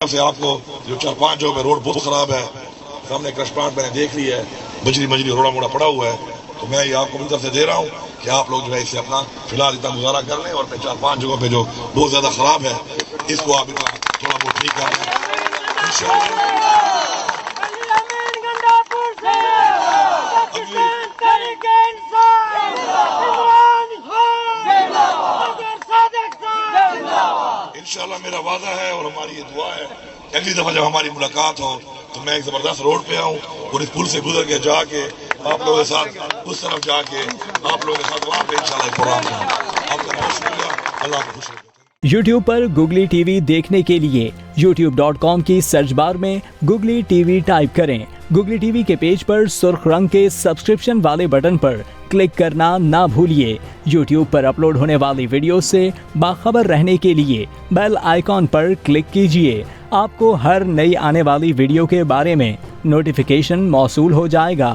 سے آپ کو جو 4-5 جگہ پہ روڈ بہت خراب ہے، سامنے کرش پلانٹ میں نے دیکھ لی ہے، بجری روڑا موڑا پڑا ہوا ہے، تو میں یہ آپ کو اپنی طرف سے دے رہا ہوں کہ آپ لوگ جو ہے اسے اپنا فی الحال اتنا گزارا کر لیں، اور 4-5 جگہوں پہ جو بہت زیادہ خراب ہے اس کو آپ اتنا تھوڑا بہت ٹھیک کر لیں انشاءاللہ۔ انشاءاللہ میرا وعدہ ہے اور ہماری یہ دعا ہے کہ اگلی دفعہ جب ہماری ملاقات ہو تو میں ایک زبردست روڈ پہ آؤں اور اس پل سے گزر کے جا کے آپ لوگوں کے ساتھ اس طرف جا کے آپ لوگوں کے ساتھ وہاں پہ انشاءاللہ پروگرام کروں۔ آپ کا بہت شکریہ، اللہ کو خوش رکھے۔ YouTube پر گوگلی ٹی وی دیکھنے کے لیے youtube.com کی سرچ بار میں گوگلی ٹی وی ٹائپ کریں۔ گوگلی ٹی وی کے پیج پر سرخ رنگ کے سبسکرپشن والے بٹن پر کلک کرنا نہ بھولیے۔ YouTube پر اپلوڈ ہونے والی ویڈیو سے باخبر رہنے کے لیے بیل آئیکن پر کلک کیجیے۔ آپ کو ہر نئی آنے والی ویڈیو کے بارے میں نوٹیفیکیشن موصول ہو جائے گا۔